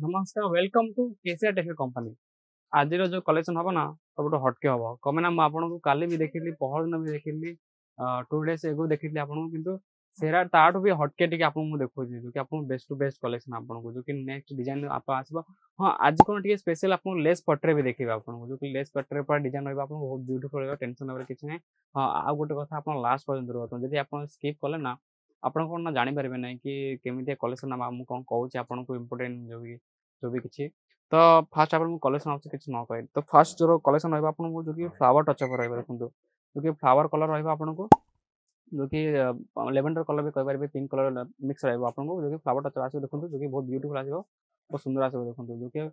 नमस्कार welcome to KCR textile company. आज जो कलेक्शन हम ना सब हटके हम कमे ना मुझे काली भी देखी पहर दिन भी देखी 2 डेज एगो देखी आपको कितु सेरा ताठू भी हटके टी आपको देखो जो कि आप बेस्ट टू बेस्ट कलेक्शन आपको जो कि नेक्स्ट डिजाइन आप आसो। हाँ आज कौन टी स्पेशल आपको लेस पट्रे भी देखिए आपको जो कि लेस पट्रे पर डिजाइन रहा बहुत ब्यूटीफुल रहा टेंशन किसी ना। हाँ आ गोटे कथा आप लास्ट पर्यटन रुहतु जब आप स्किप कले ना ଆପଣ କଣ ନା ଜାଣିପାରିବେ ନାହିଁ କି କେମିତିଆ କଲେକ୍ସନ ମୁଁ କଣ କହୁଛି ଆପଣଙ୍କୁ ଇମ୍ପୋର୍ଟାଣ୍ଟ जो भी किसी। तो फास्ट आपको कलेक्शन अच्छे किसी न कहे तो फास्ट जो कलेक्शन रहा आपको जो कि फ्लावर टचअप रहा देखो जो कि फ्लावर कलर रहा आपको जो कि लेवेंडर कलर भी कहींपारे पिंक कलर मिक्स रहा आपको जो कि फ्लावर टचअप आस देखो जो कि बहुत ब्यूटीफुल आस बहुत सुंदर आस देखो जो कि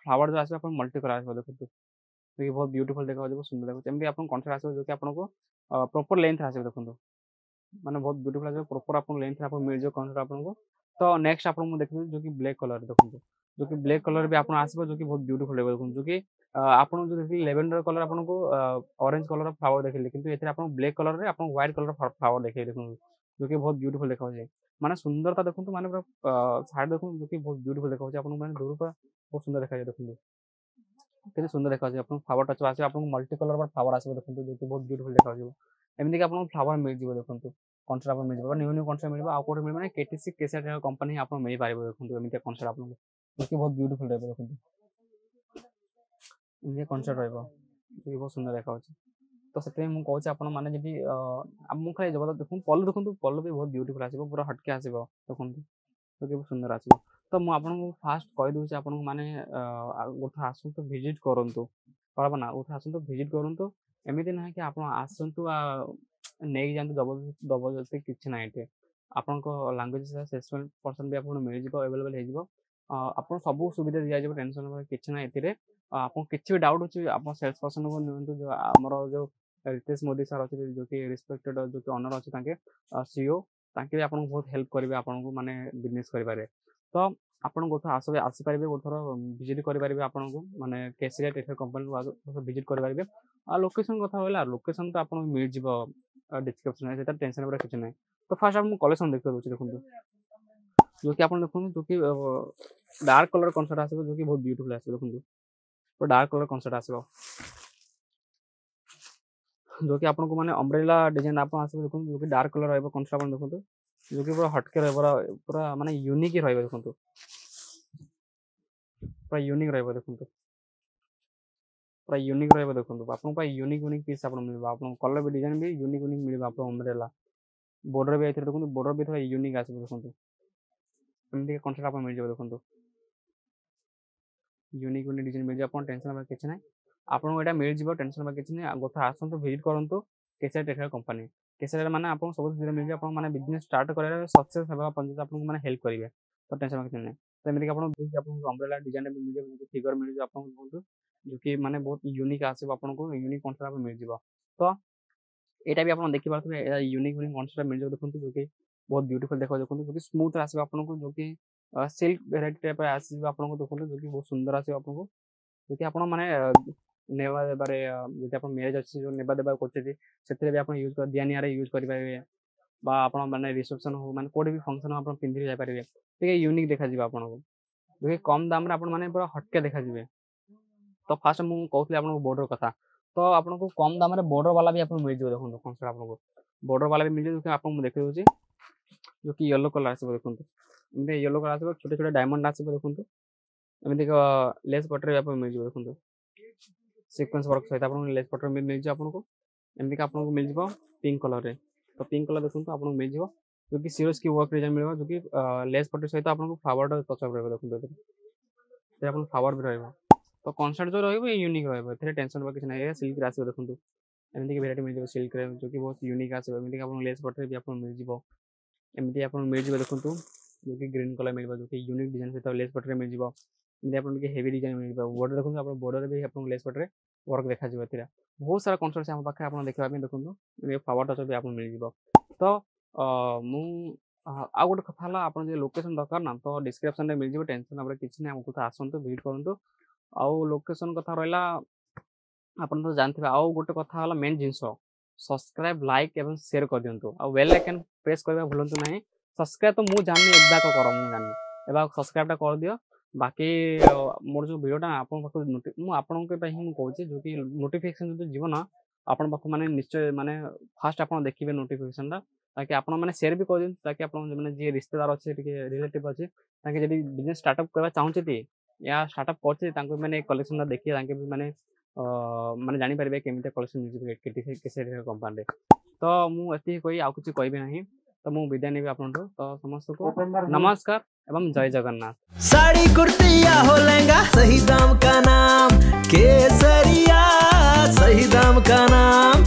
फ्लावर जो आस मल्टी कलर आस देखो जो कि बहुत ब्यूटीफुल देखा बहुत सुंदर देखो एमती आप कौन आस जो कि आपको प्रॉपर लेंथ आस देखो मैंने बहुत ब्यूटीफुल आस प्रॉपर आप लेंथ आप मिल जाए कौन आपको। तो नेक्स्ट आपको देखिए जो कि ब्लैक कलर देखो जो कि ब्लैक कलर भी आपको आसो जो कि बहुत ब्यूटीफुल देखो जो कि आपको जो देखिए लेवेंडर कलर आपको ऑरेंज कलर फ्लावर देखिए किंतु एथे आपको ब्लैक कलर रे आपको व्हाइट कलर फ्लावर देखिए देखो जो कि बहुत ब्यूटीफुल देखा जाए माने सुंदरता देखो माने पूरा साइड देखो जो कि बहुत ब्यूटीफुल देखा जाए आपको माने दूर पर बहुत सुंदर देखा जाए देखो कितने सुंदर देखा जाए आपको फ्लावर टच आसे आपको मल्टी कलर पर फ्लावर आसे देखो जो कि बहुत ब्यूटीफुल देखा जाए एमती कि आपको फ्लावर मिल जाए देखो कनसेप्ट आपको मिल जाए न्यू न्यू कनसेप्ट मिल आउ कोटे मिल केटीसी केसीआर कंपनी आपको मिल पारे देखो एमती कनसेप्ट आपको जो कि बहुत ब्यूटीफुल रहा देखो एमती कनसेप्ट रहा जो बहुत सुंदर देखा तो से मुझे कहूँ आप मैंने जी मुझे खाली जबरदस्त देखूँ देखो पल्लू भी बहुत ब्यूटीफुल आसो पूरा हटके आसो देखो जो कि बहुत सुंदर आसो। तो मुझे आपको फास्ट कहीदे आपको मैंने गोटे आसतु भिजिट करूँ कहना ना गोटे आसतु भिजिट करूँ एमती ना कि आप आसतु नहीं जातु जबरदस्ती जबरदस्ती किसी ना ये आपको लांगुएज 60% भी आपको मिल जाए अवेलेबल हो आप सब सुविधा दि जाए टेंशन किसी ना ये आपको किसी भी डाउट अच्छे आप सेल्स पर्सन को नियंतु जो आमर जो रितेश मोदी सर अच्छे जो कि रिस्पेक्टेड जो कि ऑनर अच्छे सीओ ताकि भी आपको बहुत हेल्प करेंगे आपको माने बिजनेस करें। तो आपन गोटे आसपारे गोटे थर विजिट करेंगे आपको माने केसीआर टेक्सटाइल कंपनी विजिट करेंगे आ लोकेशन कथा बोला लोकेशन तो आपको मिल जाए डिस्क्रिप्शन से टेंशन पूरा किसी ना। तो फास्ट आपको कलेक्शन देखते दूसरी देखो जो कि आप देखो जो कि डार्क कलर कनसेप्ट आसो जो कि बहुत ब्यूटीफुल आसो देखो तो डार्क कलर कनसेप्ट आसो जो कि आपको माने अम्ब्रेला डिजाइन आप आसो देखो जो कि डार्क कलर रहा कनसेप्ट आप देखो जो कि पूरा हटके रहा पूरा माने यूनिक रहा देखो पूरा यूनिक रहा देखो पूरा यूनिक रहा देखो आपको पूरा यूनिक यूनिक पीस आप मिल आप कलर भी डिजाइन भी यूनिक यूनिक मिल आप अम्ब्रेला बॉर्डर भी देखो बॉर्डर भी थोड़ा यूनिक आस देखो एमती कनसेप्ट आप मिल जाए देखो यूनिक यूनिक डिजाइन मिल जाए आप टेंशन किसी ना आपको यहाँ मिल जाए टेंशन किसी ना गोटे आसतु भिजिट करूँ केसीआर टेक्सटाइल कंपनी केसीआर मैंने आपको सब सुविधा मिल जाए आप बिजनेस स्टार्ट कर सक्सेस होगा पर्यटन आपको मैंने हेल्प करेंगे तो टेंशन किसी ना। तो एमती आपको अम्ब्रेला डिजाइन मिल जाए फिगर मिल जाए आपको जो कि माने बहुत यूनिक आस आपको यूनिक कनसेप्ट आप मिल जाए। तो यहाँ भी आप देखिए यूनिक यूनिक कनसेप्ट मिल जाए देखो जो कि बहुत ब्यूटीफुल देखो देखो जो कि स्मूथ आस आपको जो कि सिल्क भेराइटी टाइप आसो आपको देखो जो कि बहुत सुंदर आस आपको जो कि आप माने नेवा देबारे जदि आप मैरेज अच्छी जो नेबा देबा करते से भी आप यूज कर दिया निआरे यूज करेंगे बा आप माने रिसेप्शन हो माने कोई भी फंक्शन हो आप पिंधि जापारे ठीक यूनिक देखा आपको जो कि कम दाम रे आप माने पूरा हटके देखा। तो फास्ट मुझे कहती आपको बॉर्डर कथा तो आपको कम दाम बॉर्डर वाला भी आपको मिल जाए देखो कनसेप्ट आपको बॉर्डर वाला भी मिल जाए आपको देखी दूसरी जो कि येलो कलर आसो देखो एमती येलो कलर आसो छोटे छोटे डायमंड आसो देखो एमती लेस पट्रे आप मिल जाए देखो सिक्वेंस वर्क सहित आपको लेस पट्रे मिल जाए आपको एमती आपको मिल जाए पिंक कलर रे। तो पिंक कलर देखो आपको मिल जाए जो कि सीरोज की वर्क डिजाइन मिलेगा जो कि लेस पट्रे सहित आपको फ्लावर टचअप रहा देखो फ्लावर भी रहा। तो कनसेप्ट जो रही यूनिक रहा टेंशन किसी ना सिल्क आसो देखो एमती भेराइटी मिल जाए सिल्क जो कि बहुत यूनिक आसो एमती आप लेस पट्रे भी आपको मिल जाए एमती आप मिल जाए देखो जो कि ग्रीन कलर मिल जो कि यूनिक डिजाइन सहित लेस पट्रे मिल जाए एमती आप हेवी डिजाइन मिल बॉर्डर देखो आप बॉर्डर भी आपको लेस पट्रे वर्क देखा बहुत सारा कनसेप्ट आम पाखे आप देखा देखो फ्लावर टच भी आप मिल जाए। तो मु आ गोटे कथा आप लोकेशन दरकार ना तो डिस्क्रिप्शन में मिल जाए टेंशन आप किसी ना आसतु भिजिट करूँ आउ लोकेशन कथा रहा आप तो जानते आउ गोटे कथा मेन जिनस सब्सक्राइब लाइक एवं शेयर कर दिंतु आ बेल आइकन प्रेस करने भूलु ना सब्सक्राइब तो मुझे जानी एबाक कर मुझे जानी एबाक सब्सक्राइब कर दियो बाकी मोर जो वीडियोटा आपन पाखु मु आपन के ही कहूँ जो कि नोटिफिकेशन जो जीवन आपन पाखु माने निश्चय माने फास्ट आपन देखिबे नोटिफिकेशनटा ताकि आपन माने शेयर भी कर दिन ताकि आपन माने जे रिश्तेदार अच्छे रिलेटिव अच्छे ताकि जदि बिजनेस स्टार्टअप करबा चाहूछथि या स्टार्टअप करछे तांको माने कलेक्शनटा देखिए तांके भी माने जानि पारिबे केमिते कलेक्शन मिलि केसे कंपनी रे तो मु एति कोई आ कुछ कहबे नहीं तो मु विदाय नेबे आपनठो तो समस्त को नमस्कार एवं जय जगन्नाथ। साड़ी कुर्ती या हो लहंगा सही दाम का नाम केसरिया, सही दाम का नाम